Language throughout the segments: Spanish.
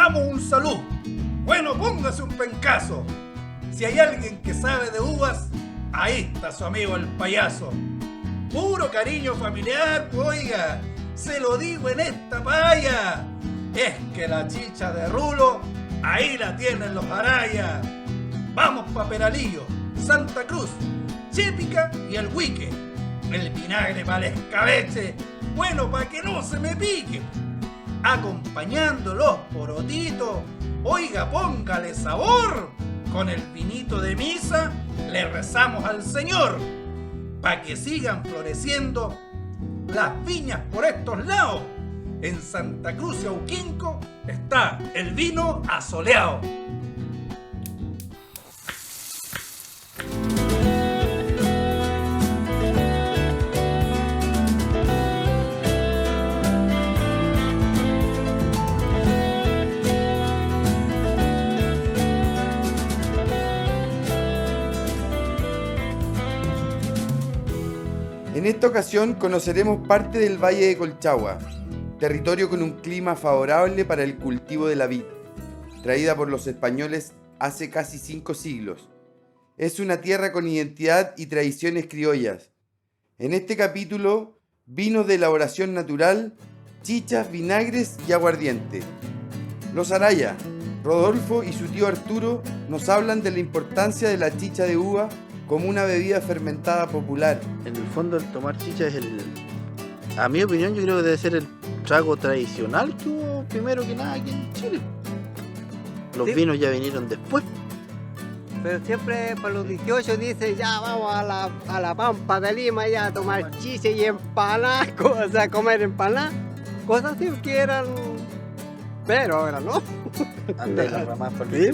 Damos un salud. Bueno, póngase un pencazo. Si hay alguien que sabe de uvas, ahí está su amigo el payaso. Puro cariño familiar, pues, oiga, se lo digo en esta paya. Es que la chicha de Rulo, ahí la tienen los arayas. Vamos pa' Peralillo, Santa Cruz, Chépica y el Huique. El vinagre para el escabeche, bueno pa' que no se me pique. Acompañando los porotitos, oiga, póngale sabor. Con el vinito de misa le rezamos al Señor, pa' que sigan floreciendo las viñas por estos lados. En Santa Cruz y Auquinco está el vino asoleado. En esta ocasión conoceremos parte del Valle de Colchagua, territorio con un clima favorable para el cultivo de la vid, traída por los españoles hace casi 5 siglos. Es una tierra con identidad y tradiciones criollas. En este capítulo, vinos de elaboración natural, chichas, vinagres y aguardiente. Los Araya, Rodolfo y su tío Arturo nos hablan de la importancia de la chicha de uva como una bebida fermentada popular. En el fondo, el tomar chicha es a mi opinión, yo creo que debe ser el trago tradicional que hubo primero que nada aquí en Chile. Los vinos ya vinieron después. Pero siempre para los 18 dicen, ya vamos a la Pampa de Lima ya a tomar chicha y empanadas, o sea, comer empanadas, cosas así que eran... Pero ahora no. Antes la ramada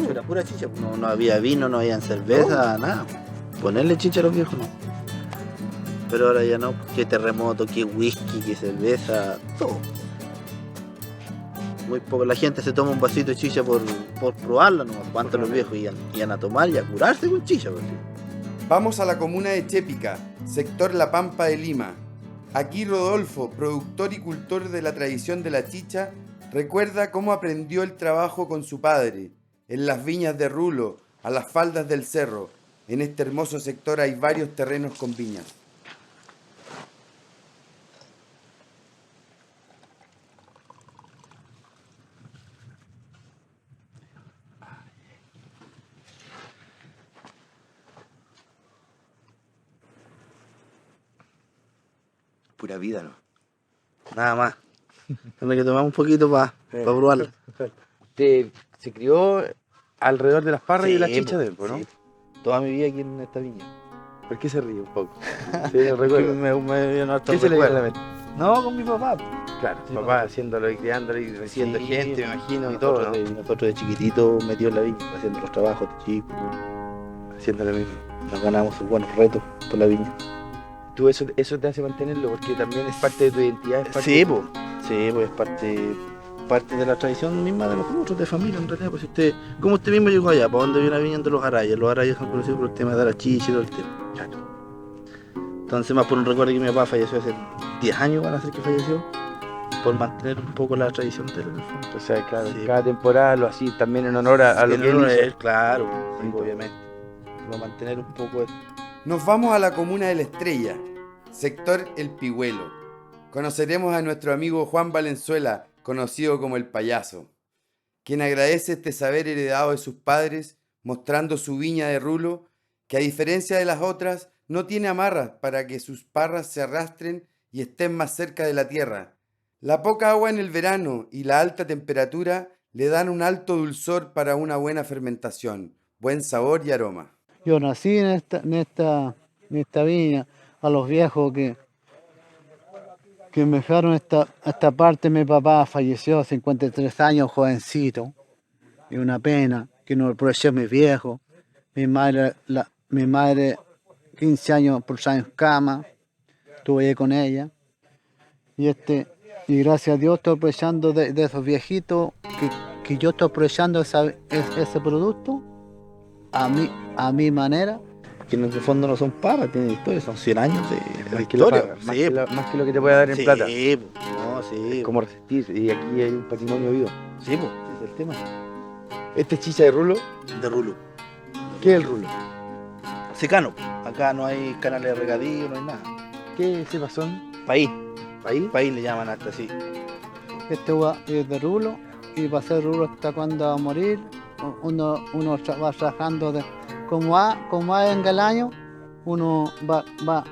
era pura chicha. No había vino, no había cerveza, nada. Ponerle chicha a los viejos no. Pero ahora ya no, que terremoto, que whisky, que cerveza, todo. Muy poco, la gente se toma un vasito de chicha por probarla, ¿no? ¿Cuántos los viejos iban a tomar y a curarse con chicha? Porque... Vamos a la comuna de Chépica, sector La Pampa de Lima. Aquí Rodolfo, productor y cultor de la tradición de la chicha, recuerda cómo aprendió el trabajo con su padre, en las viñas de Rulo, a las faldas del cerro. En este hermoso sector hay varios terrenos con viñas. Pura vida, ¿no? Nada más. Tengo que tomar un poquito para probarla. Se crió alrededor de las parras y de las chichas de él, ¿no? Sí. Toda mi vida aquí en esta viña. ¿Por qué se ríe un poco? Sí, recuerdo. ¿Qué se le viene a la mente? No, con mi papá. Claro, Sí, papá haciéndolo y criándolo y recibiendo Sí, gente, me imagino, y nosotros, todo, ¿no? nosotros de chiquitito metidos en la viña, haciendo los trabajos de chicos. Haciendo lo mismo. Nos ganamos buenos retos por la viña. Tú eso te hace mantenerlo porque también es parte de tu identidad, es parte Sí, pues es parte de la tradición misma de nosotros, de familia en realidad. Pues si usted, como usted mismo llegó allá, ¿para dónde viene la viña de los Arayas son conocidos por el tema de la chicha y todo el tema. Claro. Entonces, más por un recuerdo que mi papá falleció hace 10 años, van a ser que falleció, por mantener un poco la tradición del fondo. O sea, claro, Sí. cada temporada lo así también en honor a lo que él hizo. Claro, sí, obviamente. Para mantener un poco eso. Nos vamos a la comuna de La Estrella, sector El Pigüelo. Conoceremos a nuestro amigo Juan Valenzuela, conocido como el payaso, quien agradece este saber heredado de sus padres, mostrando su viña de Rulo, que a diferencia de las otras, no tiene amarras para que sus parras se arrastren y estén más cerca de la tierra. La poca agua en el verano y la alta temperatura le dan un alto dulzor para una buena fermentación, buen sabor y aroma. Yo nací en esta viña, a los viejos que me dejaron esta parte. Mi papá falleció a 53 años, jovencito, y una pena que no aproveché a mis viejos. Mi madre 15 años por en cama, estuve ahí con ella, y gracias a Dios estoy aprovechando de esos viejitos que yo estoy aprovechando ese producto a mi manera. Que en el fondo no son papas, tienen historia, son 100 años de Más que historia. más que lo que te puede dar en plata. Sí, no, sí. Cómo resistir. Y aquí hay un patrimonio vivo. Sí, pues, Ese es el tema. Este es chicha de rulo. de rulo. ¿Qué es el rulo? Secano. Acá no hay canales de regadío, no hay nada. ¿Qué cepas son? País. ¿País? País le llaman hasta así. Este uva es de rulo y va a ser rulo hasta cuando va a morir. Uno va trabajando como venga el año, uno va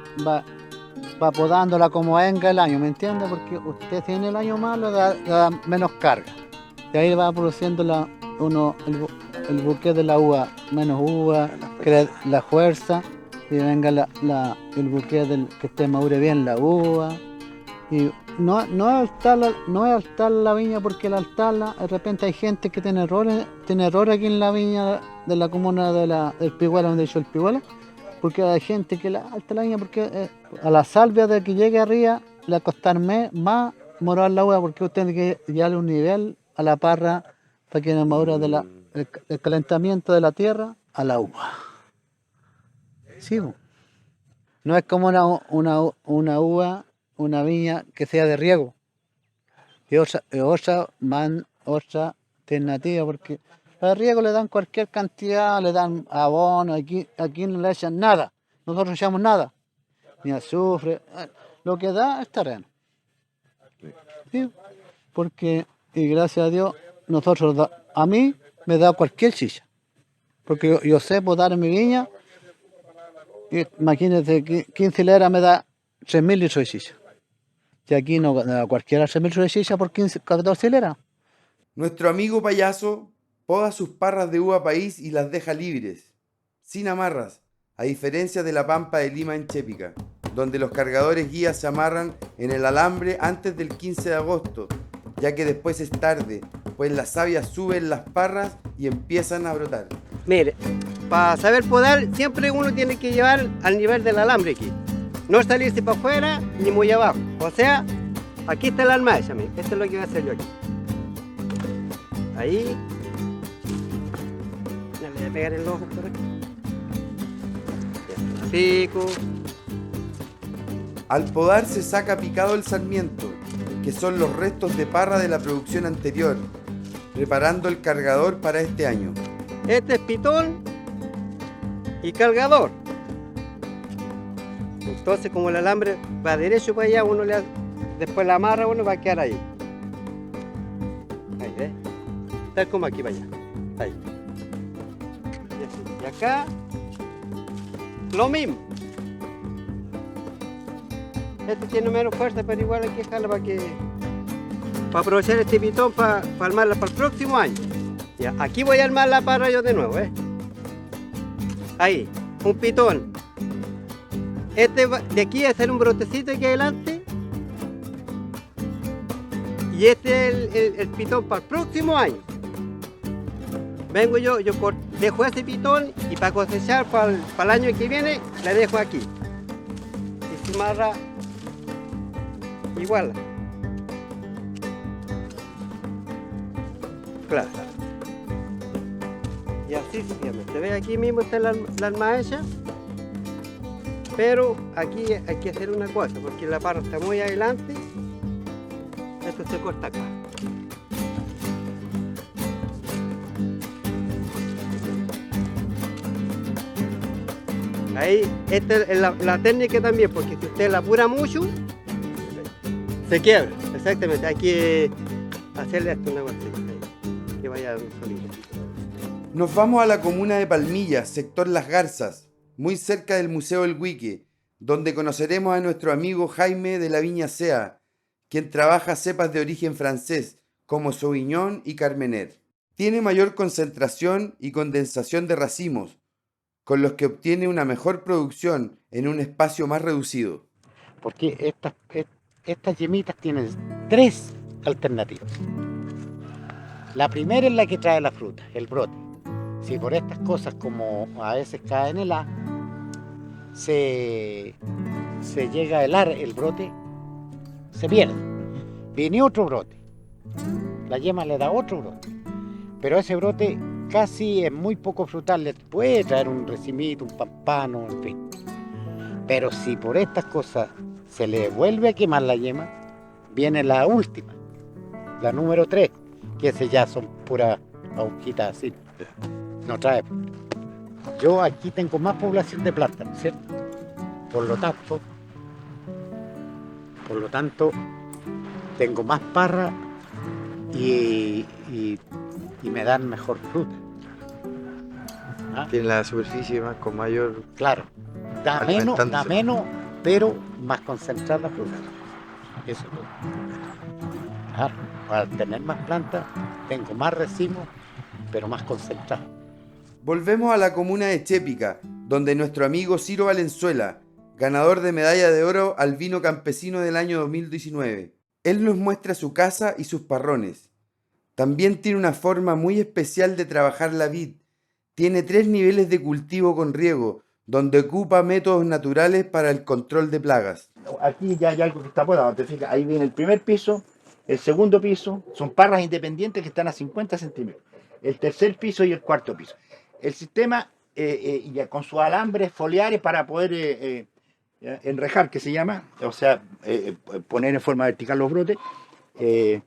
podándola como venga el año, ¿me entiende? Porque usted tiene el año malo, da menos carga. Y ahí va produciendo el buque de la uva, menos uva, que la fuerza, y venga el buque que esté madure bien la uva. Y no es altar la viña porque al altarla, de repente hay gente que tiene errores aquí en la viña de la comuna del Piguela, donde yo el Piguela, porque hay gente que la alta la viña porque a la salvia de que llegue arriba le va a costar más morar la uva porque usted tiene que llevarle un nivel a la parra para que no madure el calentamiento de la tierra a la uva. Sí, po. No es como una uva, una viña que sea de riego. Y otra alternativa, porque al riego le dan cualquier cantidad, le dan abono, aquí no le echan nada. Nosotros no echamos nada, ni azufre, lo que da es terreno. Sí, porque, y gracias a Dios, a mí me da cualquier chicha. Porque yo sé podar en mi viña, y imagínense, 15 hileras me da 3.000 litros de chicha. Y aquí no da cualquiera 3.000 litros de chicha por 14 hileras. Nuestro amigo payaso poda sus parras de uva país y las deja libres, sin amarras, a diferencia de la Pampa de Lima en Chépica, donde los cargadores guías se amarran en el alambre antes del 15 de agosto, ya que después es tarde, pues las sabias suben las parras y empiezan a brotar. Mire, para saber podar, siempre uno tiene que llevar al nivel del alambre aquí. No salirse para afuera ni muy abajo. O sea, aquí está el almacha, esto es lo que voy a hacer yo aquí. Ahí. Ya le voy a pegar el ojo por aquí. Ya, pico. Al podar se saca picado el sarmiento, que son los restos de parra de la producción anterior, preparando el cargador para este año. Este es pitón y cargador. Entonces, como el alambre va derecho para allá, después la amarra, uno va a quedar ahí. Ahí, ¿ves? Tal como aquí para allá. Ahí. Y así. Y acá, lo mismo. Este tiene menos fuerza, pero igual hay que dejarla para aprovechar este pitón para armarla para el próximo año. Ya, aquí voy a armar la parra yo de nuevo, ¿eh? Ahí, un pitón. De aquí va a ser un brotecito aquí adelante. Y este es el pitón para el próximo año. Vengo yo dejo ese pitón y para cosechar para el año que viene, la dejo aquí. Y se amarra igual. Claro. Y así se ve aquí mismo está la alma hecha. Pero aquí hay que hacer una cosa, porque la parra está muy adelante. Esto se corta acá. Ahí, esta es la técnica también, porque si usted la apura mucho, se quiebra. Exactamente, hay que hacerle hasta una guastilla, que vaya solito. Nos vamos a la comuna de Palmilla, sector Las Garzas, muy cerca del Museo El Huique, donde conoceremos a nuestro amigo Jaime de la Viña Sea, quien trabaja cepas de origen francés, como Sauvignon y Carmener. Tiene mayor concentración y condensación de racimos, con los que obtiene una mejor producción en un espacio más reducido. Porque estas yemitas tienen 3 alternativas. La primera es la que trae la fruta, el brote. Si por estas cosas, como a veces cae en el A, se llega a helar el brote, se pierde. Viene otro brote. La yema le da otro brote. Pero ese brote casi es muy poco frutal, le puede traer un racimito, un pampano, en fin. Pero si por estas cosas se le vuelve a quemar la yema, viene la última, la número 3, que ese ya son puras hojitas así. No trae. Yo aquí tengo más población de plantas, ¿no es cierto? Por lo tanto, tengo más parra y me dan mejor fruta. ¿Ah? Tiene la superficie más con mayor. Claro, da Alimentándose. menos, pero más concentrada la fruta. Eso es todo. Claro, al tener más plantas, tengo más racimos, pero más concentrado. Volvemos a la comuna de Chépica, donde nuestro amigo Ciro Valenzuela, ganador de medalla de oro al vino campesino del año 2019. Él nos muestra su casa y sus parrones. También tiene una forma muy especial de trabajar la vid. Tiene 3 niveles de cultivo con riego, donde ocupa métodos naturales para el control de plagas. Aquí ya hay algo que está podado, te fijas, ahí viene el primer piso, el segundo piso, son parras independientes que están a 50 centímetros, el tercer piso y el cuarto piso. El sistema, ya con sus alambres foliares para poder enrejar, que se llama, o sea, poner en forma vertical los brotes, es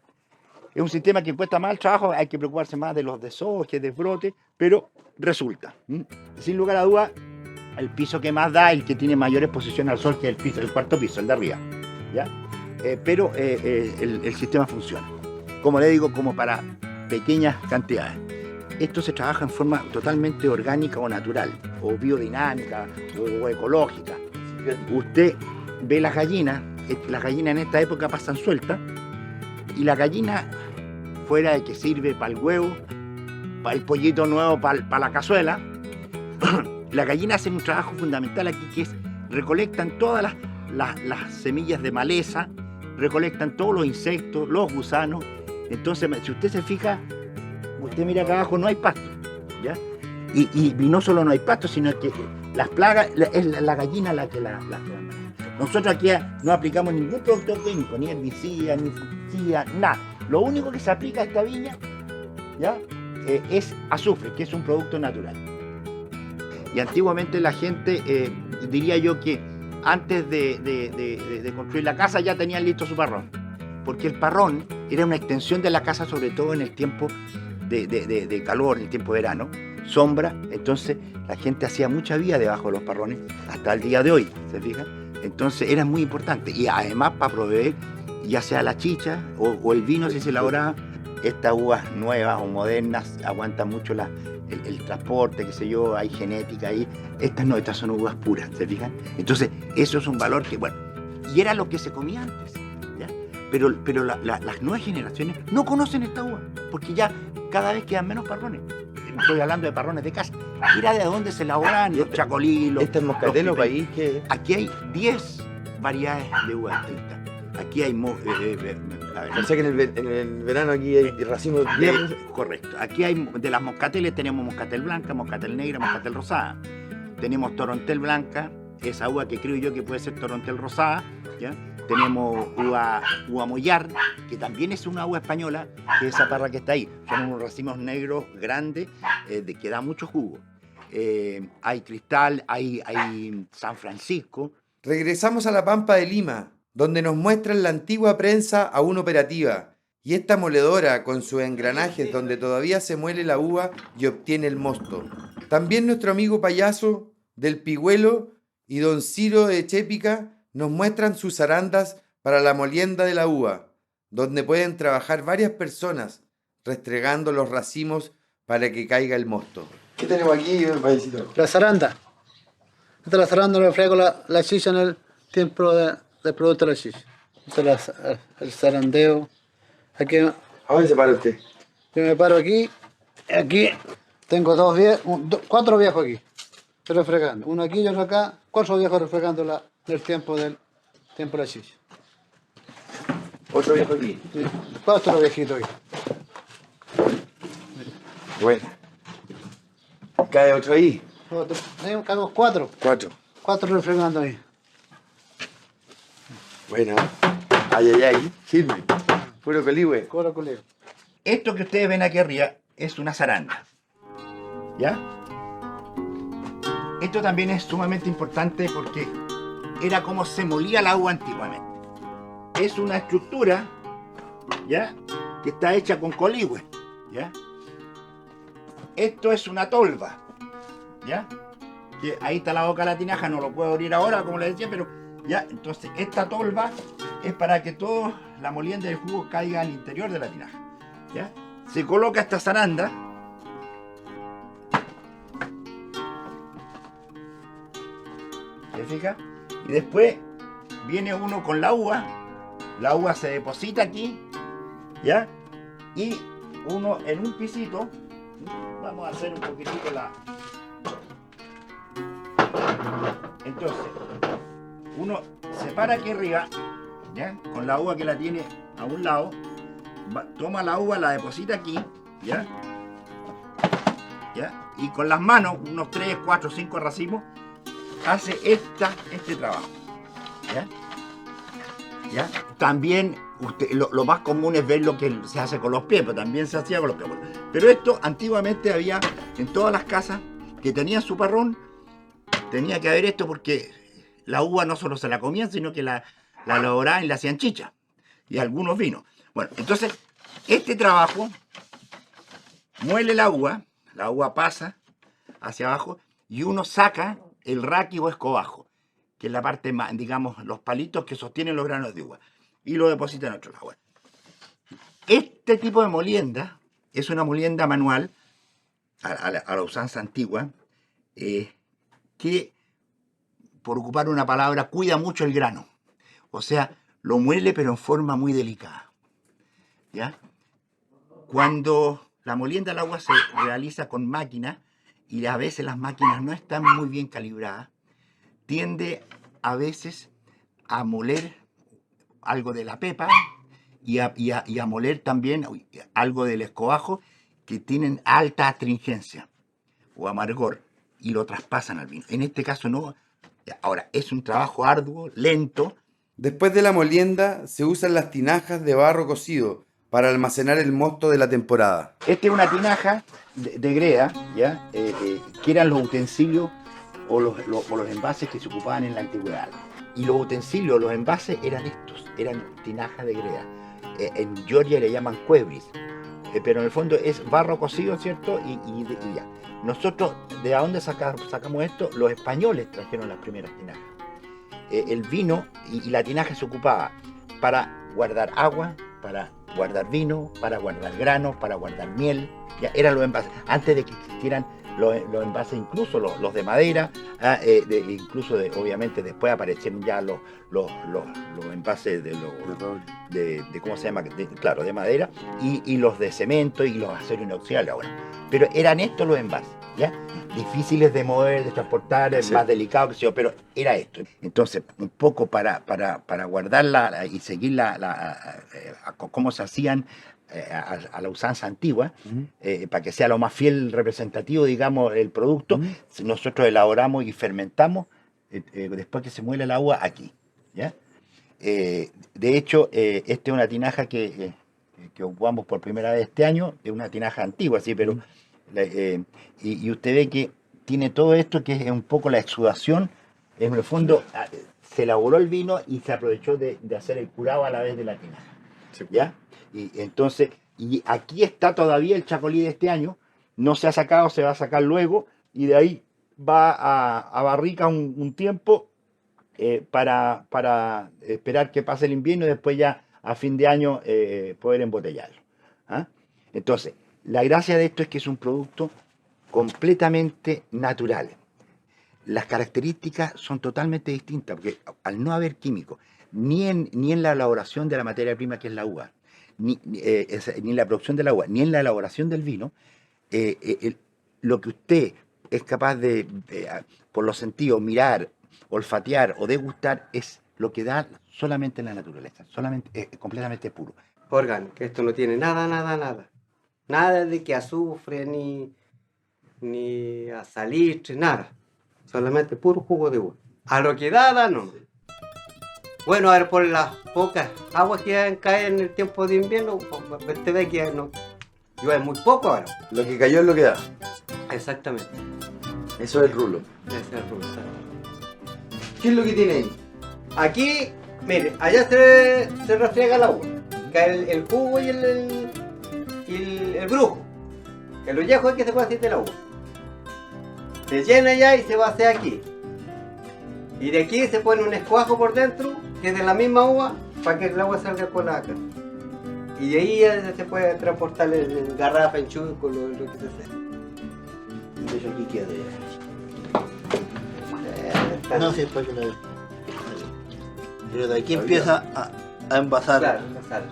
un sistema que cuesta más el trabajo, hay que preocuparse más de los deshojes, de brotes, pero resulta. Sin lugar a dudas, el piso que más da, el que tiene mayor exposición al sol, que es el piso, el cuarto piso, el de arriba. ¿Ya? Pero el sistema funciona. Como le digo, como para pequeñas cantidades. Esto se trabaja en forma totalmente orgánica o natural, o biodinámica, o ecológica. Usted ve las gallinas en esta época pasan sueltas, y la gallina, fuera de que sirve para el huevo, para el pollito nuevo, para la cazuela, la gallina hace un trabajo fundamental aquí, que es recolectan todas las semillas de maleza, recolectan todos los insectos, los gusanos. Entonces, si usted se fija, usted mira acá abajo, no hay pasto, ¿ya? Y no solo no hay pasto, sino que las plagas, es la gallina la que las Nosotros aquí no aplicamos ningún producto químico, ni herbicida, ni fungicida, nada. Lo único que se aplica a esta viña, ¿ya? Es azufre, que es un producto natural. Y antiguamente la gente, diría yo que antes de construir la casa ya tenían listo su parrón, porque el parrón era una extensión de la casa, sobre todo en el tiempo de calor, en el tiempo de verano, sombra. Entonces la gente hacía mucha vía debajo de los parrones hasta el día de hoy, ¿se fijan? Entonces era muy importante, y además para proveer ya sea la chicha o el vino, si se elaboraba. Estas uvas nuevas o modernas aguantan mucho el transporte, qué sé yo, hay genética ahí. Estas no, estas son uvas puras, ¿se fijan? Entonces, eso es un valor que, bueno, y era lo que se comía antes, ¿ya? Pero las nuevas generaciones no conocen esta uva, porque ya cada vez quedan menos parrones. Estoy hablando de parrones de casa. Mira de dónde se elaboran los chacolilos. ¿Este es moscatelo país que? Aquí hay 10 variedades de uvas distintas. Aquí hay... O sea que en el verano aquí hay racimos bien. Correcto. Aquí hay de las moscateles, tenemos moscatel blanca, moscatel negra, moscatel rosada. Tenemos torontel blanca, esa uva que creo yo que puede ser torontel rosada, ¿ya? Tenemos uva mollar, que también es una uva española, que es esa parra que está ahí. Son unos racimos negros grandes, que da mucho jugo. Hay cristal, hay San Francisco. Regresamos a la Pampa de Lima, donde nos muestran la antigua prensa aún operativa, y esta moledora con sus engranajes donde todavía se muele la uva y obtiene el mosto. También nuestro amigo Payaso del Pigüelo y don Ciro de Chépica nos muestran sus zarandas para la molienda de la uva, donde pueden trabajar varias personas restregando los racimos para que caiga el mosto. ¿Qué tenemos aquí, payasito? La zaranda. Esta es la zaranda, le frego la chicha en el tiempo del producto de la chicha. Este es el zarandeo. Aquí, ¿A dónde se para usted? yo me paro aquí. Aquí tengo 4 viejos aquí, refregando. Uno aquí y otro acá. 4 viejos refregando el tiempo de la chicha. Otro viejo aquí. Sí, 4 viejitos aquí. Bueno. ¿Cae otro ahí? Tenemos 4. 4. 4 refregando ahí. Bueno. Ay. Sirve. Puro coligüe. Coro colega. Esto que ustedes ven aquí arriba es una zaranda, ¿ya? Esto también es sumamente importante porque era como se molía la uva antiguamente. es una estructura, ¿ya? Que está hecha con coligüe, ¿ya? Esto es una tolva, ¿ya? Que ahí está la boca de la tinaja, no lo puedo abrir ahora, como les decía, pero ya, entonces esta tolva es para que toda la molienda del jugo caiga al interior de la tinaja, ¿ya? Se coloca esta zaranda, ¿se fija? Y después viene uno con la uva se deposita aquí, ¿ya? Y uno en un pisito, vamos a hacer un poquitito la... Entonces, uno se para aquí arriba, ¿ya? Con la uva que la tiene a un lado, toma la uva, la deposita aquí, ¿ya? ¿Ya? Y con las manos, unos 3, 4, 5 racimos, hace este trabajo, ¿ya? ¿Ya? También lo más común es ver lo que se hace con los pies, pero también se hacía con los pies. Pero esto antiguamente había en todas las casas que tenían su parrón, tenía que haber esto porque la uva no solo se la comían, sino que la elaboraban y la hacían chicha. Y algunos vinos. Bueno, entonces, este trabajo muele la uva pasa hacia abajo y uno saca el raqui o escobajo, que es la parte más, digamos, los palitos que sostienen los granos de uva, y lo deposita en otro lado. Bueno, este tipo de molienda es una molienda manual, a la usanza antigua, que, por ocupar una palabra, cuida mucho el grano. O sea, lo muele pero en forma muy delicada, ¿ya? Cuando la molienda al agua se realiza con máquina, y a veces las máquinas no están muy bien calibradas, tiende a veces a moler algo de la pepa y a moler también algo del escobajo que tienen alta astringencia o amargor y lo traspasan al vino. En este caso no. Ahora, es un trabajo arduo, lento. Después de la molienda se usan las tinajas de barro cocido para almacenar el mosto de la temporada. Esta es una tinaja de greda, ¿ya? Que eran los utensilios o los envases que se ocupaban en la antigüedad. Y los utensilios, los envases eran estos, eran tinajas de greda. En Georgia le llaman cuebris, pero en el fondo es barro cocido, ¿cierto? Y ya. Nosotros, ¿de dónde sacamos esto? Los españoles trajeron las primeras tinajas. El vino y la tinaja se ocupaba para guardar agua, para guardar vino, para guardar granos, para guardar miel. Ya eran los envases, antes de que existieran los envases, incluso los de madera, obviamente después aparecieron ya los envases de ¿cómo se llama? Claro, de madera, y los de cemento y los acero inoxidable ahora. Pero eran estos los envases, ¿ya? Difíciles de mover, de transportar, sí, más delicados, que sé yo, pero era esto. Entonces, un poco para guardarla y seguir cómo se hacían a la usanza antigua, para que sea lo más fiel representativo, digamos, el producto, nosotros elaboramos y fermentamos después que se muele el agua aquí, ¿ya? De hecho, esta es una tinaja que ocupamos por primera vez este año, es una tinaja antigua, sí, pero y usted ve que tiene todo esto que es un poco la exudación. En el fondo se elaboró el vino y se aprovechó de hacer el curado a la vez de la tinaja, ¿ya? Y entonces, y aquí está todavía el chacolí de este año, no se ha sacado, se va a sacar luego, y de ahí va a barrica un tiempo para esperar que pase el invierno y después ya a fin de año poder embotellarlo, ¿ah? Entonces, la gracia de esto es que es un producto completamente natural. Las características son totalmente distintas, porque al no haber químicos, ni en la elaboración de la materia prima que es la uva, ni en la producción del agua, ni en la elaboración del vino, lo que usted es capaz de, por los sentidos, mirar, olfatear o degustar, es lo que da solamente la naturaleza, solamente, completamente puro. Orgánico, esto no tiene nada. Nada de que azufre, ni a salitre, nada. Solamente puro jugo de uva. A lo que da, no. Bueno, a ver, por las pocas aguas que caen en el tiempo de invierno, usted ve que no llueve muy poco ahora. Lo que cayó es lo que da. Exactamente. Eso es el rulo. Ese es el rulo, exactamente. ¿Qué es lo que tiene ahí? Aquí Mire, allá se refriega la uva. Cae el jugo y el brujo. El ollejo es que se puede hacer de la uva. Se llena ya y se va a hacer aquí. Y de aquí se pone un escuajo por dentro, que es de la misma uva, para que el agua salga por la acá. Y de ahí ya se puede transportar en garrafa, en chuco, lo que se hace. De hecho, aquí queda ya. No, sí, es para que la... Pero de aquí empieza a envasar. Claro, envasar.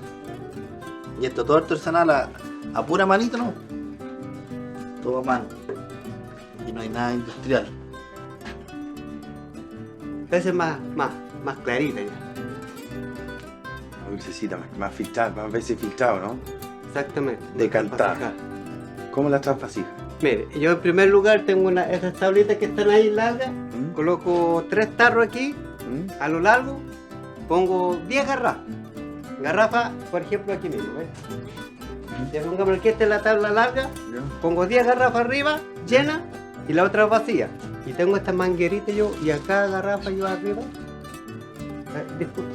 Y esto todo artesanal a pura manito, ¿no? Todo a mano. Y no hay nada industrial. Esa es más clarita ya. Una dulcecita más filtrada, más veces filtrado, ¿no? Exactamente. Decantada. ¿Cómo la transfasija? Mire, yo en primer lugar tengo esas tablitas que están ahí largas, coloco 3 tarros aquí, a lo largo, pongo 10 garrafas. Garrafa, por ejemplo, aquí mismo, ¿ves? Si pongamos aquí esta es la tabla larga, pongo 10 garrafas arriba, llenas, y la otra vacía. Y tengo esta manguerita yo, y a cada garrafa yo arriba. Disculpe.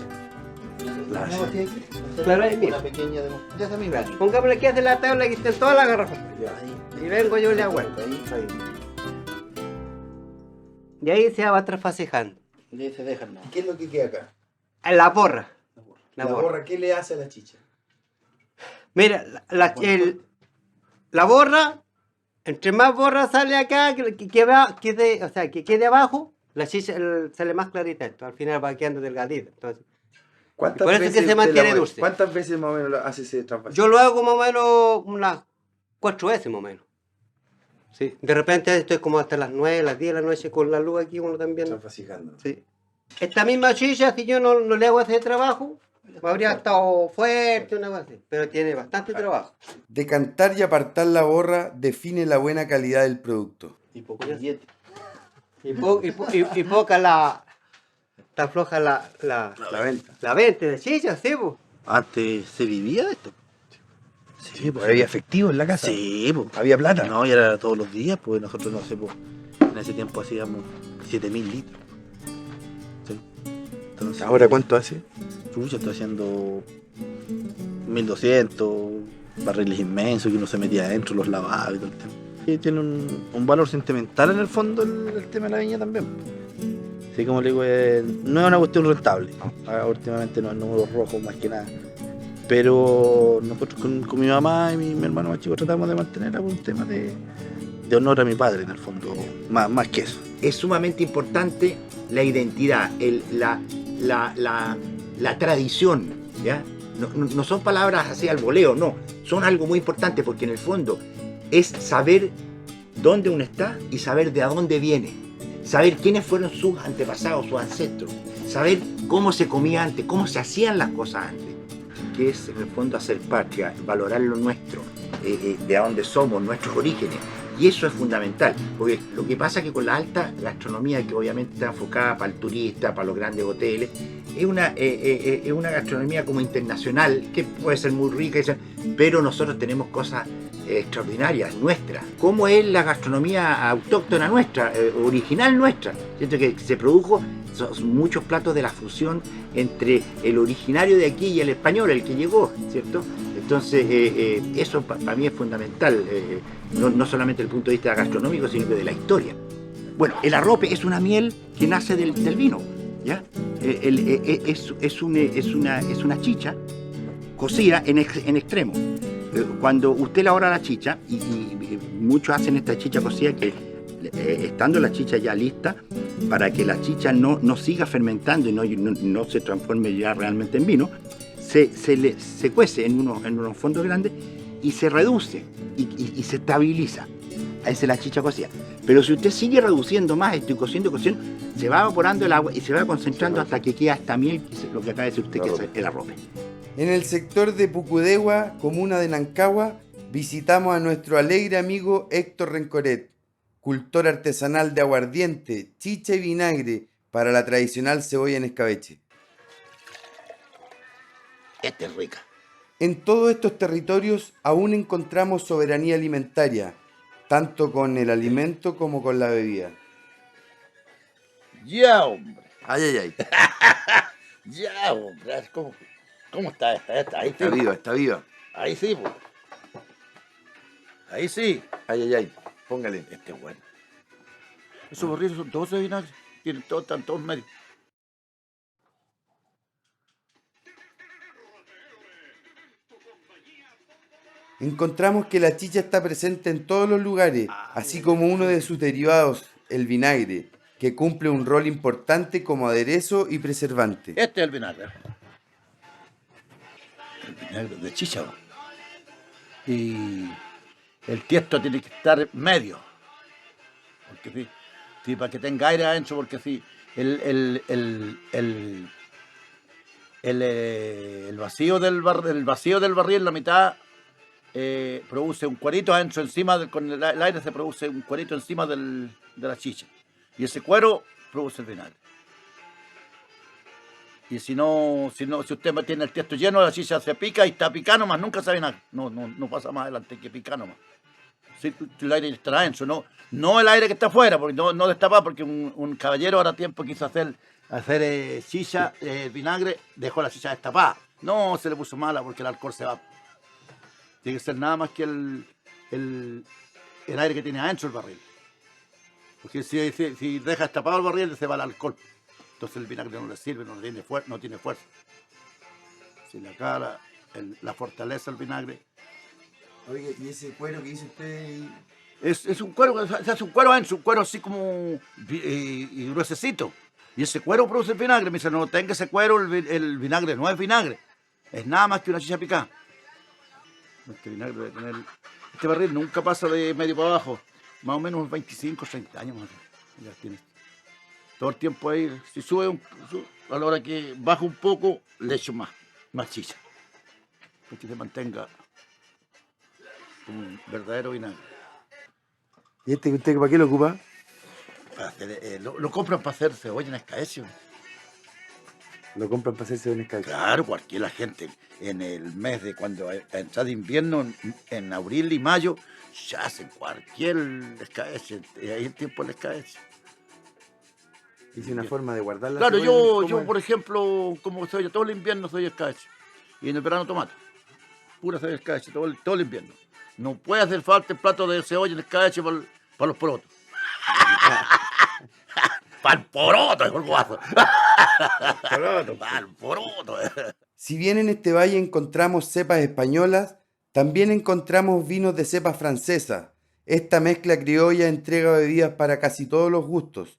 Claro, ahí mira. Una pequeña de esa misma. Pongámosle aquí hace la tabla y estén todas las garrafas. Ahí. Y vengo yo y le aguanto. Ahí. Y ahí se va trasfasejando. Y ahí se dejan, ¿no? ¿Qué es lo que queda acá? En la borra. La borra, ¿qué le hace a la chicha? Mira, la borra, entre más borra sale acá, que quede abajo, la chicha sale más clarita. Entonces, al final va quedando delgadita. Entonces, por eso es que se mantiene dulce. ¿Cuántas veces más o menos hace ese transfasija? Yo lo hago más o menos unas 4 veces más o menos. Sí. De repente estoy como hasta las 9, las 10 de la noche con la luz aquí, uno también. Transfasijando. Sí. Esta misma chicha, si yo no le hago ese trabajo, me habría estado fuerte, una cosa así. Pero tiene bastante trabajo. Decantar y apartar la borra define la buena calidad del producto. Y poco billete. Y poca la... Está floja la venta. La venta de chicha, sí, pues. Antes se vivía de esto. Sí, pues había efectivo en la casa. Sí, pues. Había plata. No, y era todos los días, pues nosotros no sé, pues, en ese tiempo hacíamos 7.000 litros. Sí. Entonces, ¿Ahora cuánto hace? Chucha, está haciendo 1.200 barriles inmensos que uno se metía adentro, los lavaba y todo el tema. Y tiene un valor sentimental en el fondo el tema de la viña también. Así como le digo, no es una cuestión rentable. Últimamente no es números rojos más que nada. Pero nosotros con mi mamá y mi hermano más chico tratamos de mantener algún tema de honor a mi padre en el fondo, más que eso. Es sumamente importante la identidad, la tradición, ¿ya? No son palabras así al voleo, no, son algo muy importante porque en el fondo es saber dónde uno está y saber de a dónde viene. Saber quiénes fueron sus antepasados, sus ancestros, saber cómo se comía antes, cómo se hacían las cosas antes, que es en el fondo hacer patria, valorar lo nuestro, de dónde somos, nuestros orígenes. Y eso es fundamental, porque lo que pasa es que con la alta gastronomía, que obviamente está enfocada para el turista, para los grandes hoteles, es una gastronomía como internacional, que puede ser muy rica, pero nosotros tenemos cosas extraordinarias nuestras. ¿Cómo es la gastronomía autóctona nuestra, original nuestra? ¿Cierto? Que se produjo son muchos platos de la fusión entre el originario de aquí y el español, el que llegó, ¿cierto? Entonces, eso para mí es fundamental, no solamente desde el punto de vista gastronómico, sino de la historia. Bueno, el arrope es una miel que nace del vino, ¿ya? Es una chicha cocida en extremo. Cuando usted elabora la chicha, y muchos hacen esta chicha cocida, que estando la chicha ya lista, para que la chicha no siga fermentando y no se transforme ya realmente en vino, se cuece en unos fondos grandes y se reduce y se estabiliza. Esa es la chicha cocida. Pero si usted sigue reduciendo más esto y cociendo, se va evaporando el agua y se va concentrando hasta que queda esta miel, que es lo que acaba de decir usted, que es el arrope. En el sector de Pucudegua, comuna de Nancagua, visitamos a nuestro alegre amigo Héctor Rencoret, cultor artesanal de aguardiente, chicha y vinagre para la tradicional cebolla en escabeche. Esta es rica. En todos estos territorios aún encontramos soberanía alimentaria, tanto con el alimento como con la bebida. Ya, hombre. Ay, ay, ay. Ya, bo, gracias. ¿Cómo está esta? Ahí Está sí. viva, está viva. Ahí sí, po. Ahí sí. Ay, ay, ay. Póngale. Este es bueno. Esos barriles son todos de vinagre. Están todos medios. Encontramos que la chicha está presente en todos los lugares, así como uno de sus derivados, el vinagre, que cumple un rol importante como aderezo y preservante. Este es el vinagre. El vinagre de chicha. ¿No? Y el tiesto tiene que estar medio. Porque sí, para que tenga aire adentro, porque si el vacío del barril, la mitad, produce un cuerito adentro, con el aire se produce un cuerito encima de la chicha. Y ese cuero produce el vinagre. Y si usted tiene el tiesto lleno, la chicha se pica y está picando más, nunca sabe nada. No pasa más adelante que picando más. Sí, el aire estará adentro, no el aire que está afuera, porque no destapa, porque un caballero ahora tiempo quiso hacer chicha, vinagre, dejó la chicha destapada. No, se le puso mala porque el alcohol se va. Tiene que ser nada más que el aire que tiene adentro el barril. Porque si deja destapado el barril, se va el alcohol. Entonces el vinagre no le sirve, no tiene fuerza. Si le acaba la fortaleza del vinagre. Oye, ¿y ese cuero que dice usted? Es un cuero, se hace un cuero adentro, un cuero así como y gruesecito. Y ese cuero produce el vinagre. Me dice, no tenga ese cuero, el vinagre no es vinagre. Es nada más que una chicha picada. Este vinagre debe tener... Este barril nunca pasa de medio para abajo. Más o menos 25, 30 años más. Ya tiene. Todo el tiempo ahí, si sube, a la hora que baja un poco, le echo más chicha. Para que se mantenga un verdadero vinagre. ¿Y este usted para qué lo ocupa? Lo compran para hacer cebolla en escabeche. Lo compran para hacerse un escabeche. Claro, cualquier gente en el mes de cuando entra de invierno, en abril y mayo, ya hacen cualquier escabeche. Y ahí el tiempo del escabeche. Hice una forma de guardarla. Claro, yo por ejemplo, como cebolla, todo el invierno soy escabeche. Y en el verano tomate. Pura cebolla escabeche, todo el invierno. No puede hacer falta el plato de cebolla en escabeche para los porotos. ¡Para el poroto, el guaso! ¡Para el poroto! Si bien en este valle encontramos cepas españolas, también encontramos vinos de cepa francesa. Esta mezcla criolla entrega bebidas para casi todos los gustos.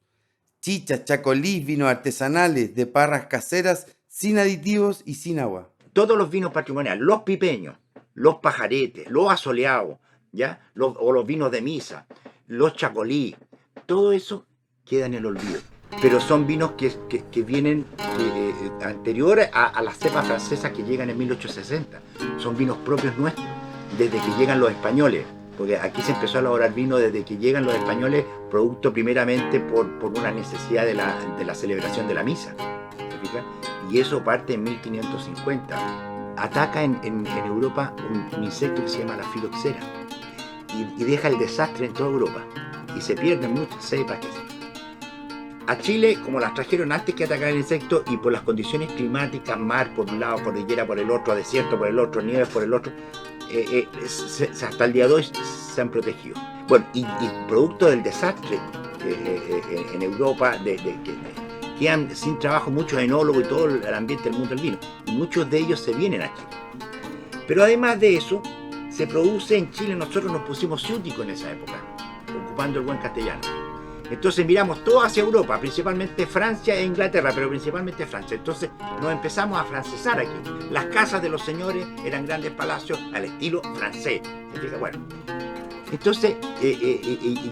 Chichas, chacolís, vinos artesanales, de parras caseras, sin aditivos y sin agua. Todos los vinos patrimoniales, los pipeños, los pajaretes, los asoleados, ¿ya? O los vinos de misa, los chacolí, todo eso queda en el olvido. Pero son vinos que vienen anteriores a las cepas francesas que llegan en 1860. Son vinos propios nuestros, desde que llegan los españoles. Porque aquí se empezó a elaborar vino desde que llegan los españoles, producto primeramente por una necesidad de la celebración de la misa. ¿Se fija? Y eso parte en 1550. Ataca en Europa un insecto que se llama la filoxera y deja el desastre en toda Europa. Y se pierden muchas cepas. A Chile, como las trajeron antes que atacar el insecto y por las condiciones climáticas, mar por un lado, cordillera por el otro, desierto por el otro, nieves por el otro, hasta el día de hoy se han protegido. Bueno, y producto del desastre en Europa, quedan sin trabajo muchos enólogos y todo el ambiente del mundo del vino. Y muchos de ellos se vienen aquí. Pero además de eso, se produce en Chile, nosotros nos pusimos ciúticos en esa época, ocupando el buen castellano. Entonces miramos todo hacia Europa, principalmente Francia e Inglaterra, pero principalmente Francia. Entonces nos empezamos a francesar aquí. Las casas de los señores eran grandes palacios al estilo francés. Bueno, entonces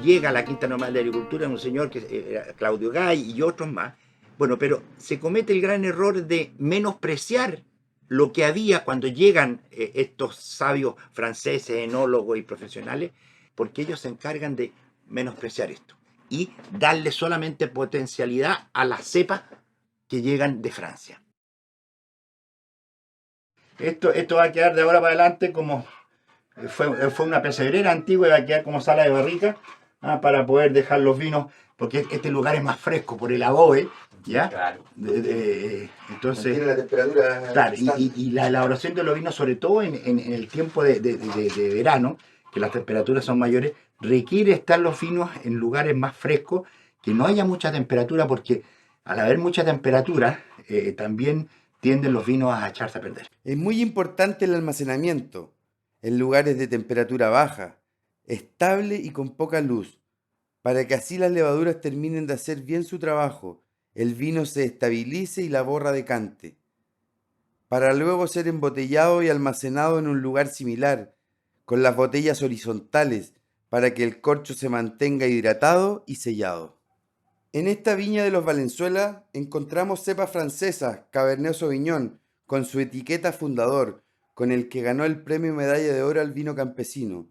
llega a la Quinta Normal de Agricultura un señor que era Claudio Gay y otros más. Bueno, pero se comete el gran error de menospreciar lo que había cuando llegan estos sabios franceses, enólogos y profesionales, porque ellos se encargan de menospreciar esto y darle solamente potencialidad a las cepas que llegan de Francia. Esto va a quedar de ahora para adelante como... Fue una pesebrera antigua y va a quedar como sala de barrica para poder dejar los vinos, porque este lugar es más fresco por el adobe, ¿Ya? Claro. Entonces, Mantiene la temperatura. claro, constante. y la elaboración de los vinos, sobre todo en el tiempo de verano, que las temperaturas son mayores, requiere estar los vinos en lugares más frescos, que no haya mucha temperatura, porque al haber mucha temperatura, también tienden los vinos a echarse a perder. Es muy importante el almacenamiento en lugares de temperatura baja, estable y con poca luz, para que así las levaduras terminen de hacer bien su trabajo, el vino se estabilice y la borra decante, para luego ser embotellado y almacenado en un lugar similar, con las botellas horizontales, para que el corcho se mantenga hidratado y sellado. En esta viña de los Valenzuela encontramos cepas francesas, Cabernet Sauvignon, con su etiqueta fundador, con el que ganó el premio Medalla de Oro al vino campesino,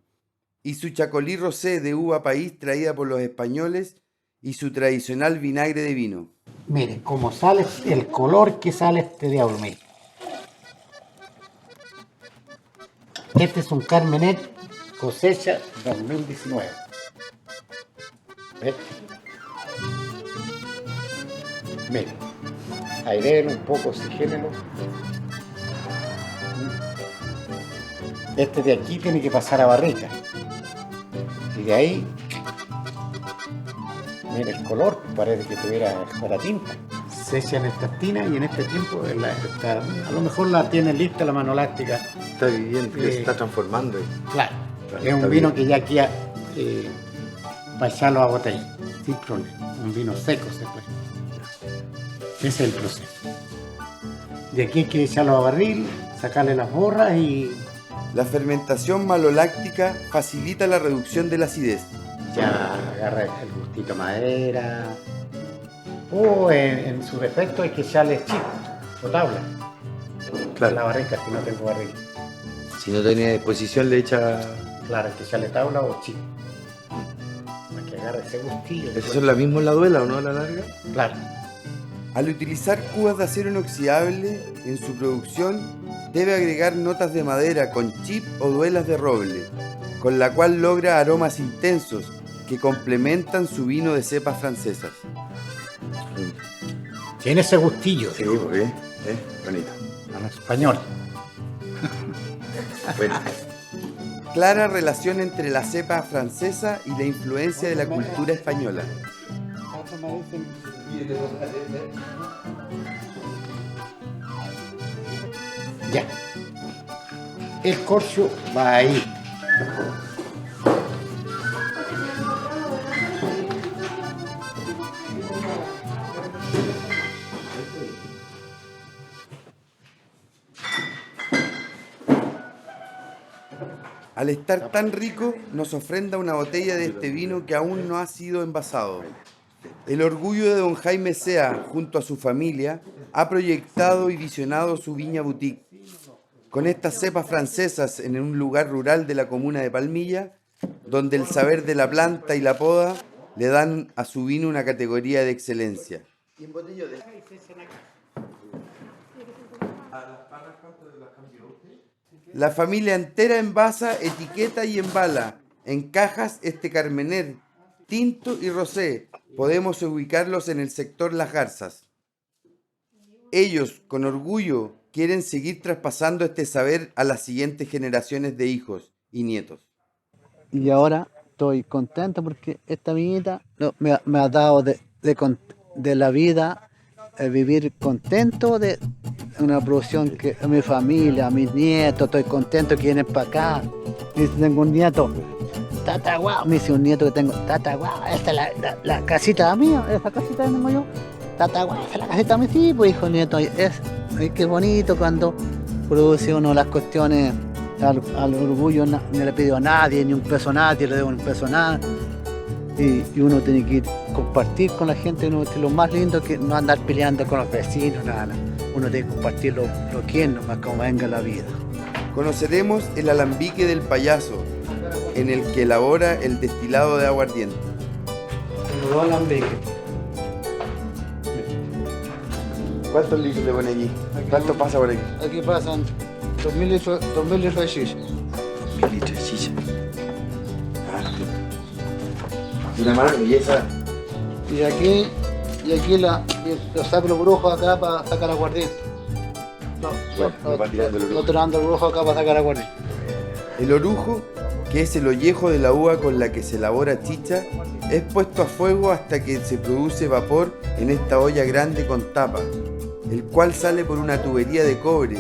y su Chacolí Rosé de uva país traída por los españoles y su tradicional vinagre de vino. Mire, como sale, el color que sale este diablo, mire. Este es un Carmenet cosecha 2019. ¿Ves? Mire, airéelo un poco, oxigénelo. Este de aquí tiene que pasar a barrica. Y de ahí, mire el color, parece que fuera tinta. Se echa en esta tina y en este tiempo, a lo mejor la tiene lista la mano láctica. Está viviendo, se está transformando. Claro, es está un vino bien. que ya queda para echarlo a botella, sin problema. Un vino seco se puede. Ese es el proceso. De aquí hay que echarlo a barril, sacarle las borras y La fermentación maloláctica facilita la reducción de la acidez. ya agarra el gustito a madera. O en su defecto hay que echarle chip o tabla. A la barrica si no tengo barrica. Si no tiene disposición le echa... Claro, hay que echarle tabla o chip. Para que agarre ese gustillo. ¿Eso es lo mismo en la duela o no a la larga? Claro. Al utilizar cubas de acero inoxidable en su producción, debe agregar notas de madera con chip o duelas de roble, con la cual logra aromas intensos que complementan su vino de cepas francesas. Tiene ese gustillo. Sí, porque bonito. A lo español. Bueno. Clara relación entre la cepa francesa y la influencia de la cultura española. Ya. El corcho va ahí. Al estar tan rico, nos ofrenda una botella de este vino que aún no ha sido envasado. El orgullo de don Jaime Sea, junto a su familia, ha proyectado y visionado su viña boutique. Con estas cepas francesas en un lugar rural de la comuna de Palmilla, donde el saber de la planta y la poda le dan a su vino una categoría de excelencia. La familia entera envasa, etiqueta y embala en cajas este Carmener, tinto y rosé. Podemos ubicarlos en el sector Las Garzas. Ellos, con orgullo, quieren seguir traspasando este saber a las siguientes generaciones de hijos y nietos. Y ahora estoy contento porque esta viñita me ha dado de la vida vivir contento de una producción que a mi familia, a mis nietos, estoy contento que vienen para acá. Y tengo un nieto, tata guau, me dice un nieto que tengo, tata guau, esta es la casita mía, esa casita que tengo yo, tata guau, esta es la casita mía, sí, pues hijo nieto, ay, qué bonito cuando produce uno las cuestiones al orgullo, no le pido a nadie, ni un peso a nadie, le debo un peso a nadie. Y uno tiene que ir compartir con la gente, uno es lo más lindo que no andar peleando con los vecinos, nada. Uno tiene que compartir lo que es, nomás como venga la vida. Conoceremos el alambique del payaso, en el que elabora el destilado de aguardiente. Los dos alambiques. ¿Cuántos litros le pone aquí? ¿Cuánto pasa por aquí? Aquí pasan 2000 litros de chicha. 1000 litros de chicha. Una mala belleza. Y aquí Y aquí lo saco los brujos acá para sacar aguardiente. Bueno, va tirando el orujo. Lo tirando el brujo acá para sacar aguardiente. El orujo, que es el ollejo de la uva con la que se elabora chicha, es puesto a fuego hasta que se produce vapor en esta olla grande con tapa, el cual sale por una tubería de cobre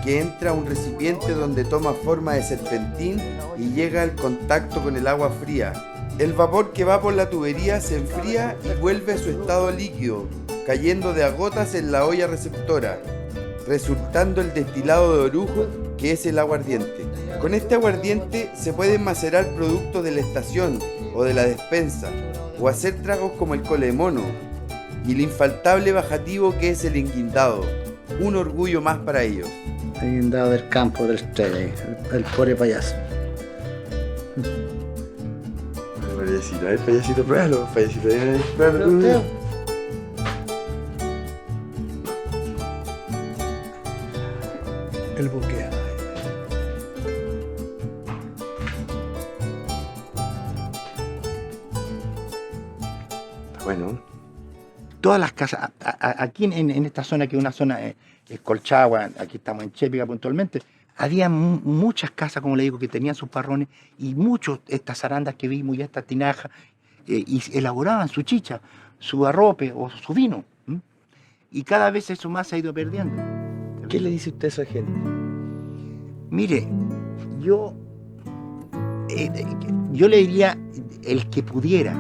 que entra a un recipiente donde toma forma de serpentín y llega al contacto con el agua fría. El vapor que va por la tubería se enfría y vuelve a su estado líquido, cayendo de a gotas en la olla receptora, resultando el destilado de orujo, que es el aguardiente. Con este aguardiente se pueden macerar productos de la estación o de la despensa, o hacer tragos como el cole de mono, y el infaltable bajativo que es el enguindado, un orgullo más para ellos. El guindado del campo del estrella, el pobre payaso. Payasito, a ver, payasito, pruébalo, payasito, pruébalo. El buque. Bueno, Todas las casas, aquí en esta zona, que es una zona Colchagua, aquí estamos en Chépica puntualmente, había muchas casas, como le digo, que tenían sus parrones y muchos, estas zarandas que vimos y estas tinajas, y elaboraban su chicha, su arrope o su vino. Y cada vez eso más se ha ido perdiendo. ¿qué le dice usted a esa gente? Mire, yo le diría el que pudiera,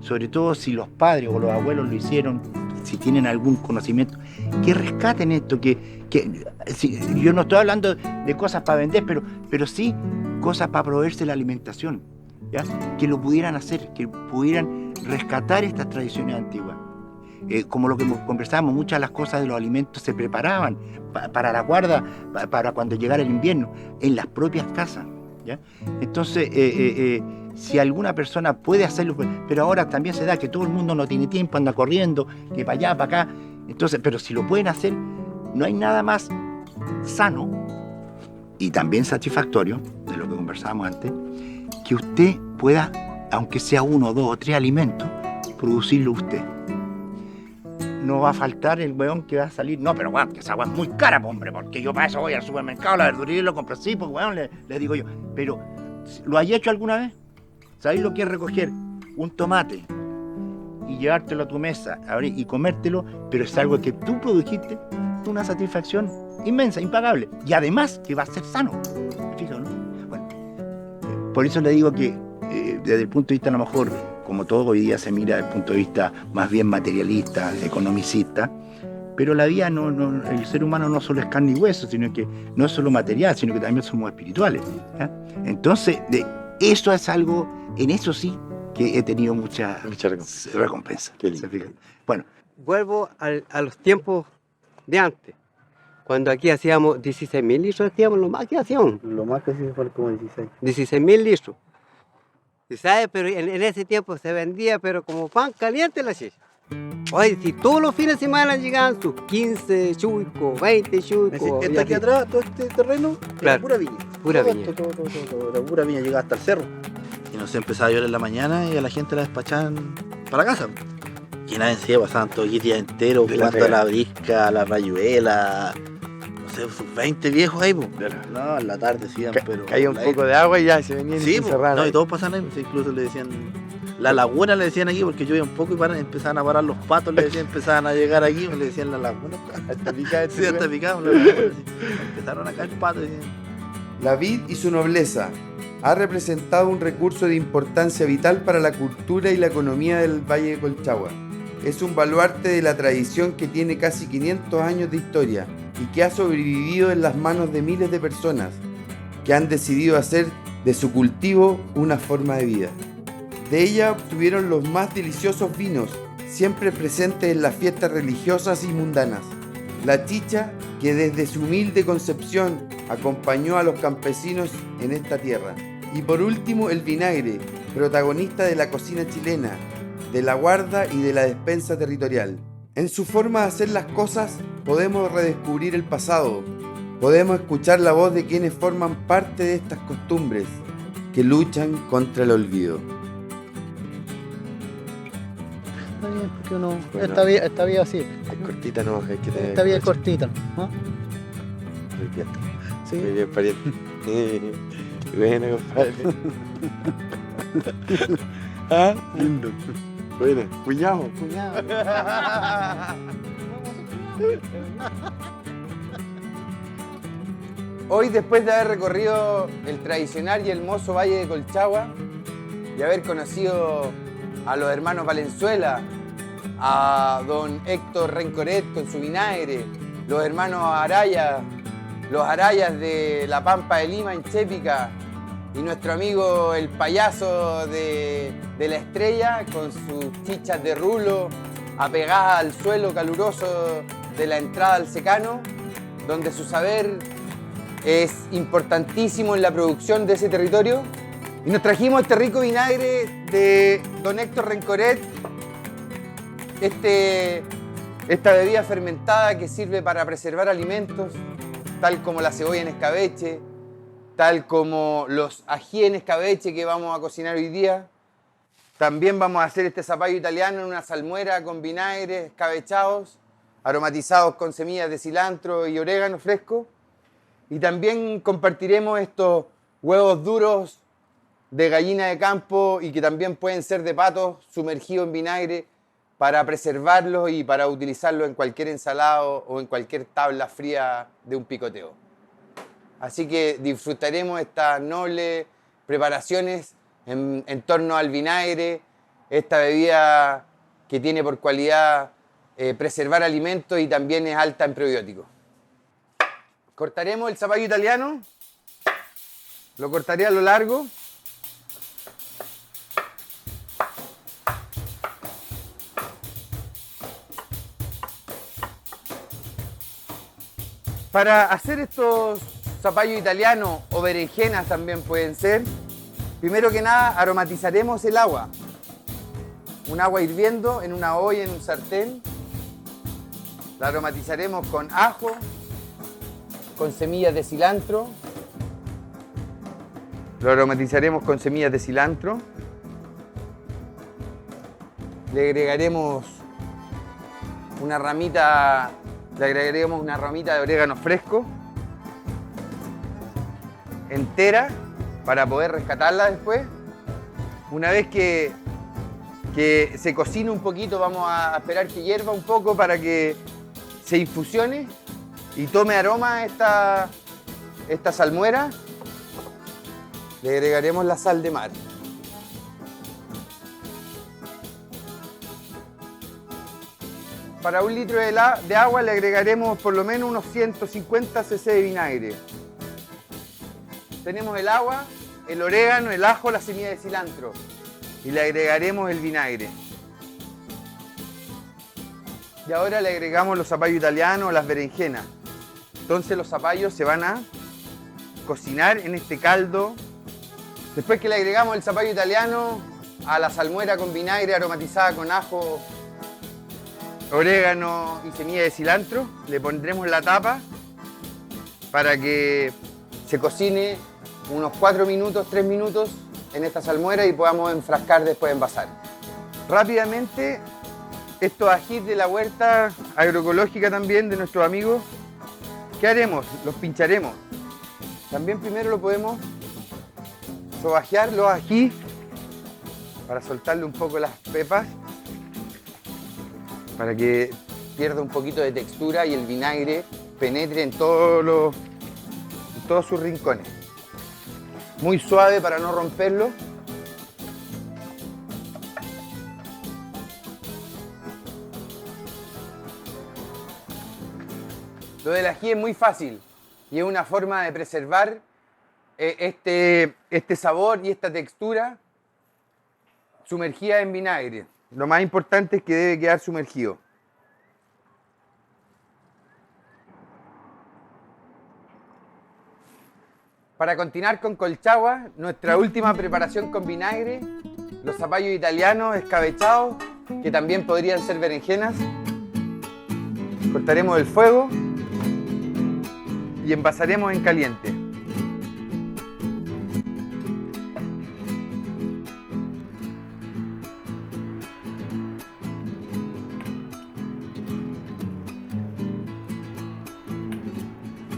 sobre todo si los padres o los abuelos lo hicieron, si tienen algún conocimiento, que rescaten esto, yo no estoy hablando de cosas para vender, pero sí cosas para proveerse la alimentación, ¿ya? Que lo pudieran hacer, que pudieran rescatar estas tradiciones antiguas. Como lo que conversábamos, muchas de las cosas de los alimentos se preparaban para la guarda, para cuando llegara el invierno, en las propias casas, ¿ya? Entonces, si alguna persona puede hacerlo, pero ahora también se da que todo el mundo no tiene tiempo, anda corriendo, que para allá, para acá. Entonces, pero si lo pueden hacer, no hay nada más sano y también satisfactorio, de lo que conversábamos antes, que usted pueda, aunque sea 1, 2 o 3 alimentos, producirlo usted. No va a faltar el weón que va a salir, no, pero weón, que esa weón es muy cara, hombre, porque yo para eso voy al supermercado, la verduría y lo compro así, pues weón, le digo yo. Pero, ¿lo hay hecho alguna vez? ¿Sabéis lo que es recoger un tomate y llevártelo a tu mesa, abrir y comértelo, pero es algo que tú produjiste? Una satisfacción inmensa, impagable, y además que va a ser sano. ¿Me fijas, no? Bueno, por eso le digo que desde el punto de vista, a lo mejor, como todo hoy día se mira desde el punto de vista más bien materialista, economicista, pero la vida el ser humano no solo es carne y hueso, sino que no es solo material, sino que también somos espirituales, ¿ya? Entonces, eso es algo, en eso sí, que he tenido mucha recompensa. ¿Se fijan? Bueno, Vuelvo a los tiempos de antes, cuando aquí hacíamos 16.000 litros, hacíamos lo más que hacíamos. Lo más que sí fue como 16. 16.000 litros. ¿Y sabes? Pero en ese tiempo se vendía, pero como pan caliente la chicha. Oye, si todos los fines de semana llegaban sus 15 chuicos, 20 chuicos. Está aquí atrás, todo este terreno, Claro. era pura viña. Pura Todo viña. todo, era pura viña, llegaba hasta el cerro. Y nos empezaba a llover en la mañana y a la gente la despachaban para casa. Y nadie se pasaban todo el día entero jugando a la brisca, a la rayuela. No sé, sus 20 viejos ahí, pues. No, en la tarde sí, pero. Caía un poco de agua y ya se venían Sí, y pues, encerraban. no, y todos pasaban ahí, pues, incluso le decían. La laguna le decían aquí porque llovía un poco y empezaban a parar los patos, le decían, empezaban a llegar aquí, le decían la laguna. Hasta picada, Sí, hasta picaban la laguna. Empezaron a caer patos. La vid y su nobleza ha representado un recurso de importancia vital para la cultura y la economía del Valle de Colchagua. Es un baluarte de la tradición que tiene casi 500 años de historia y que ha sobrevivido en las manos de miles de personas que han decidido hacer de su cultivo una forma de vida. De ella obtuvieron los más deliciosos vinos, siempre presentes en las fiestas religiosas y mundanas. La chicha, que desde su humilde concepción acompañó a los campesinos en esta tierra. Y por último, el vinagre, protagonista de la cocina chilena, de la guarda y de la despensa territorial. En su forma de hacer las cosas, podemos redescubrir el pasado, podemos escuchar la voz de quienes forman parte de estas costumbres que luchan contra el olvido. porque uno, Bueno. esta vida así, Es cortita, no, hay que tener. esta vida es cortita, ¿no? Muy bien. Sí. Muy bien, pariente. Buena, compadre. Ah, lindo. Buena, cuñado. Cuñado. Hoy, después de haber recorrido el tradicional y hermoso Valle de Colchagua y haber conocido a los hermanos Valenzuela, a don Héctor Rencoret con su vinagre, los hermanos Araya, los Arayas de la Pampa de Lima en Chépica y nuestro amigo el payaso de la Estrella con sus chichas de rulo apegadas al suelo caluroso de la entrada al secano, donde su saber es importantísimo en la producción de ese territorio. Y nos trajimos este rico vinagre de don Héctor Rencoret, esta bebida fermentada que sirve para preservar alimentos, tal como la cebolla en escabeche, tal como los ají en escabeche que vamos a cocinar hoy día. También vamos a hacer este zapallo italiano en una salmuera con vinagre, escabechados, aromatizados con semillas de cilantro y orégano fresco. Y también compartiremos estos huevos duros de gallina de campo y que también pueden ser de pato sumergidos en vinagre para preservarlos y para utilizarlos en cualquier ensalado o en cualquier tabla fría de un picoteo. Así que disfrutaremos estas nobles preparaciones en torno al vinagre, esta bebida que tiene por cualidad preservar alimentos y también es alta en probióticos. Cortaremos el zapallo italiano, lo cortaré a lo largo. Para hacer estos zapallos italianos o berenjenas también pueden ser, primero que nada aromatizaremos el agua. Un agua hirviendo en una olla, en un sartén. La aromatizaremos con ajo, con semillas de cilantro. Lo aromatizaremos con semillas de cilantro. Le agregaremos una ramita de orégano fresco entera para poder rescatarla después. Una vez que se cocine un poquito, vamos a esperar que hierva un poco para que se infusione y tome aroma esta salmuera. Le agregaremos la sal de mar. Para 1 litro de agua le agregaremos por lo menos unos 150 cc de vinagre. Tenemos el agua, el orégano, el ajo, la semilla de cilantro y le agregaremos el vinagre. Y ahora le agregamos los zapallos italianos, las berenjenas. Entonces los zapallos se van a cocinar en este caldo. Después que le agregamos el zapallo italiano a la salmuera con vinagre aromatizada con ajo, orégano y semilla de cilantro, le pondremos la tapa para que se cocine unos 4 minutos, 3 minutos en esta salmuera y podamos enfrascar después envasar. Rápidamente, estos ajís de la huerta agroecológica también de nuestros amigos, ¿qué haremos? Los pincharemos. También primero lo podemos sobajear los ajís para soltarle un poco las pepas, para que pierda un poquito de textura y el vinagre penetre en todos sus rincones. Muy suave para no romperlo. Lo del ají es muy fácil y es una forma de preservar este sabor y esta textura sumergida en vinagre. Lo más importante es que debe quedar sumergido. Para continuar con Colchagua, nuestra última preparación con vinagre, los zapallos italianos escabechados, que también podrían ser berenjenas. Cortaremos el fuego y envasaremos en caliente.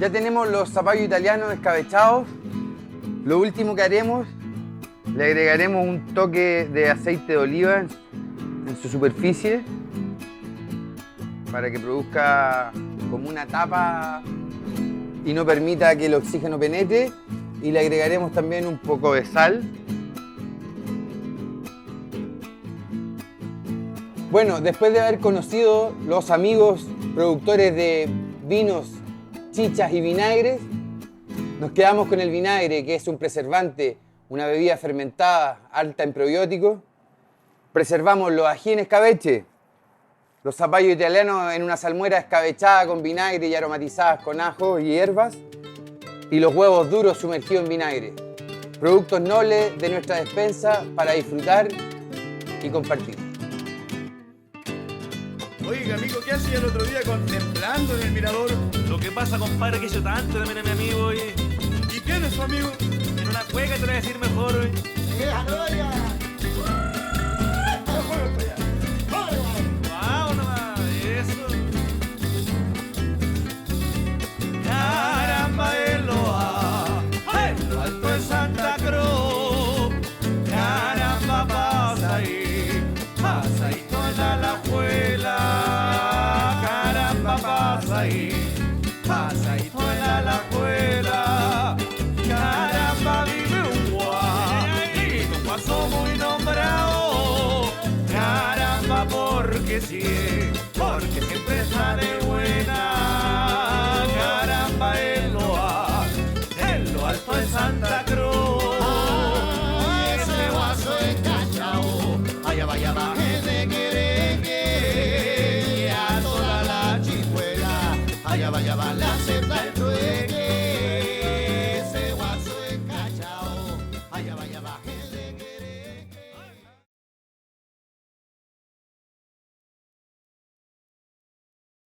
Ya tenemos los zapallos italianos escabechados. Lo último que haremos, le agregaremos un toque de aceite de oliva en su superficie para que produzca como una tapa y no permita que el oxígeno penetre. Y le agregaremos también un poco de sal. Bueno, después de haber conocido los amigos productores de vinos, chichas y vinagres, nos quedamos con el vinagre, que es un preservante, una bebida fermentada alta en probióticos. Preservamos los ají en escabeche, los zapallos italianos en una salmuera escabechada con vinagre y aromatizadas con ajo y hierbas, y los huevos duros sumergidos en vinagre. Productos nobles de nuestra despensa para disfrutar y compartir. Oiga, amigo, ¿qué hacía el otro día contemplando en el mirador? Lo que pasa, compadre, que hizo tanto también a mi amigo, oye. ¿Y quién es su amigo? En una cueca te lo voy a decir mejor, oye. ¡Wow, nomás! Eso. Caramba, Eloa, lo alto de Santa Cruz. Caramba, pasa ahí toda la alajuela. Caramba, pasa ahí toda la alajuela. Caramba, vive un guay, un guaso muy nombrado. Caramba, porque sí, porque siempre está de